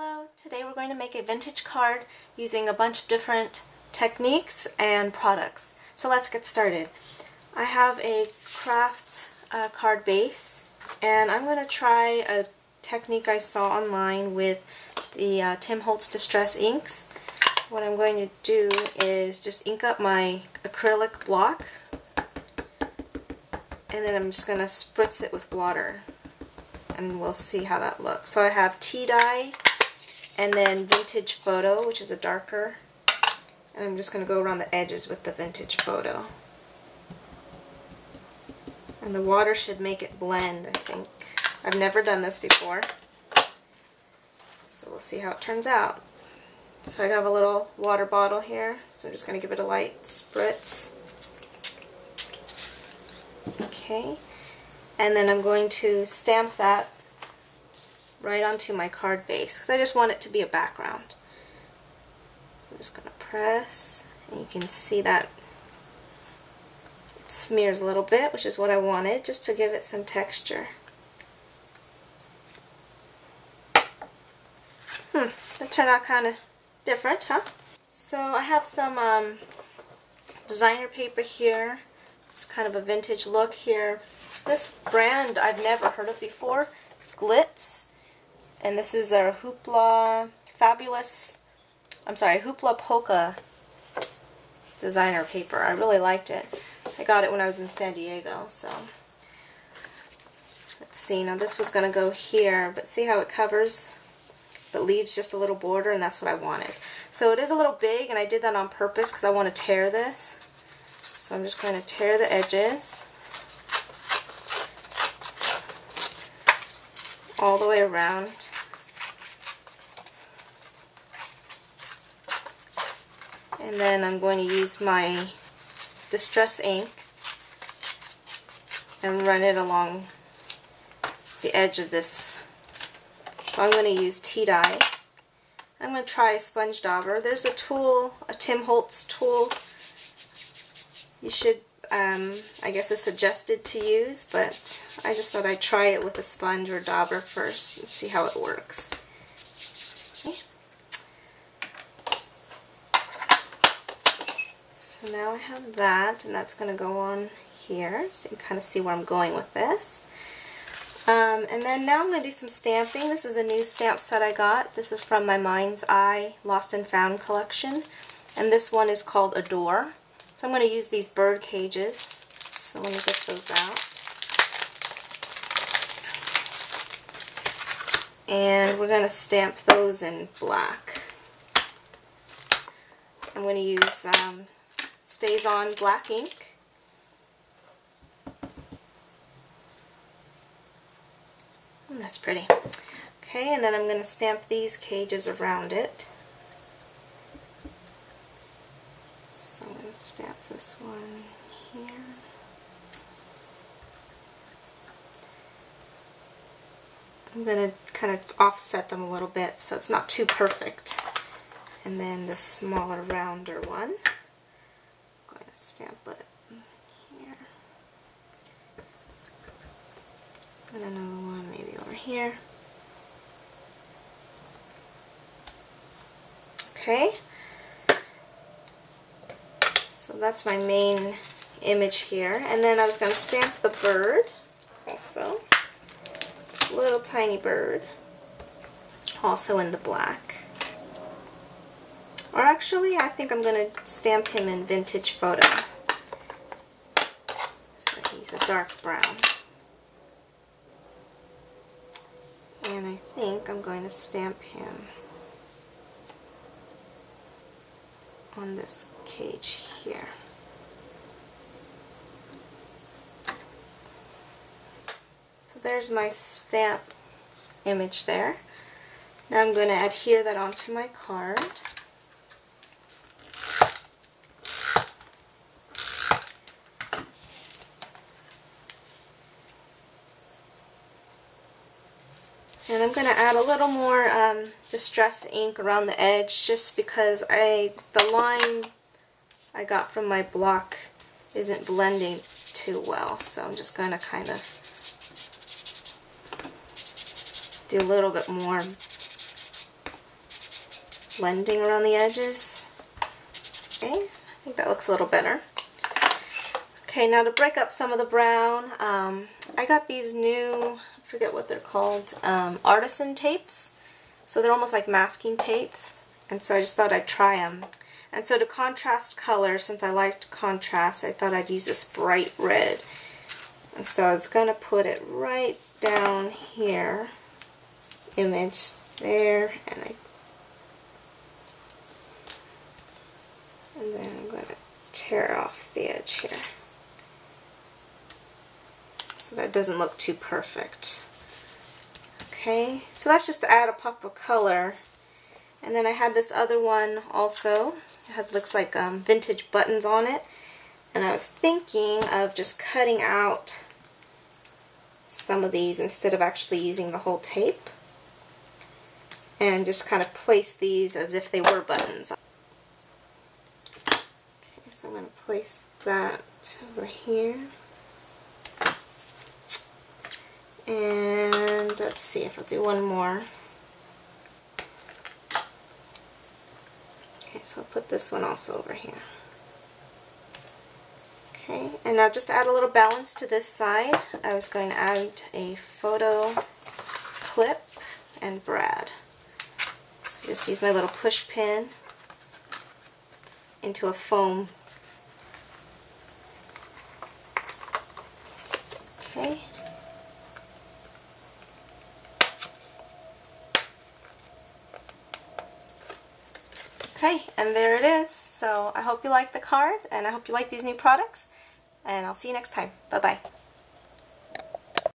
Hello, today we're going to make a vintage card using a bunch of different techniques and products. So let's get started. I have a craft card base, and I'm going to try a technique I saw online with the Tim Holtz Distress inks. What I'm going to do is just ink up my acrylic block, and then I'm just going to spritz it with water, and we'll see how that looks. So I have tea dye and then vintage photo, which is a darker, and I'm just going to go around the edges with the vintage photo. And the water should make it blend, I think. I've never done this before, so we'll see how it turns out. So I have a little water bottle here, so I'm just going to give it a light spritz. Okay, and then I'm going to stamp that right onto my card base because I just want it to be a background. So I'm just going to press, and you can see that it smears a little bit, which is what I wanted, just to give it some texture. That turned out kind of different, huh? So I have some designer paper here. It's kind of a vintage look here. This brand I've never heard of before, Glitz. And this is their Hoopla Polka designer paper. I really liked it. I got it when I was in San Diego, so let's see. Now this was going to go here, but see how it covers but leaves just a little border, and that's what I wanted. So it is a little big, and I did that on purpose because I want to tear this. So I'm just going to tear the edges all the way around. And then I'm going to use my Distress ink and run it along the edge of this. So I'm going to use tea dye. I'm going to try a sponge dauber. There's a tool, a Tim Holtz tool. You should, I guess it's suggested to use, but I just thought I'd try it with a sponge or dauber first and see how it works. So now I have that, and that's going to go on here, so you can kind of see where I'm going with this. And then now I'm going to do some stamping. This is a new stamp set I got. This is from my Mind's Eye Lost and Found collection, and this one is called Adore. So I'm going to use these bird cages, so let me get those out. And we're going to stamp those in black. I'm going to use Stays On black ink. That's pretty. Okay, and then I'm going to stamp these cages around it. So I'm going to stamp this one here. I'm going to kind of offset them a little bit so it's not too perfect. And then the smaller, rounder one, I'm going to stamp it here. And another one maybe over here. Okay. So that's my main image here. And then I was going to stamp the bird also. This little tiny bird. Also in the black. Or actually, I think I'm going to stamp him in vintage photo. So he's a dark brown. And I think I'm going to stamp him on this cage here. So there's my stamp image there. Now I'm going to adhere that onto my card. And I'm going to add a little more Distress ink around the edge just because the line I got from my block isn't blending too well. So I'm just going to kind of do a little bit more blending around the edges. Okay, I think that looks a little better. Okay, now to break up some of the brown, I got these new, I forget what they're called, artisan tapes. So they're almost like masking tapes, and so I just thought I'd try them. And so to contrast color, since I liked contrast, I thought I'd use this bright red. And so I was going to put it right down here, image there, and then I'm going to tear off the edge here, so that doesn't look too perfect. Okay, so that's just to add a pop of color. And then I had this other one also. It looks like vintage buttons on it. And I was thinking of just cutting out some of these instead of actually using the whole tape. And just kind of place these as if they were buttons. Okay, so I'm going to place that over here. And let's see if I'll do one more. Okay, so I'll put this one also over here. Okay, and now just to add a little balance to this side, I was going to add a photo clip and brad. So just use my little push pin into a foam. Okay. Okay, and there it is. So I hope you like the card, and I hope you like these new products, and I'll see you next time. Bye-bye.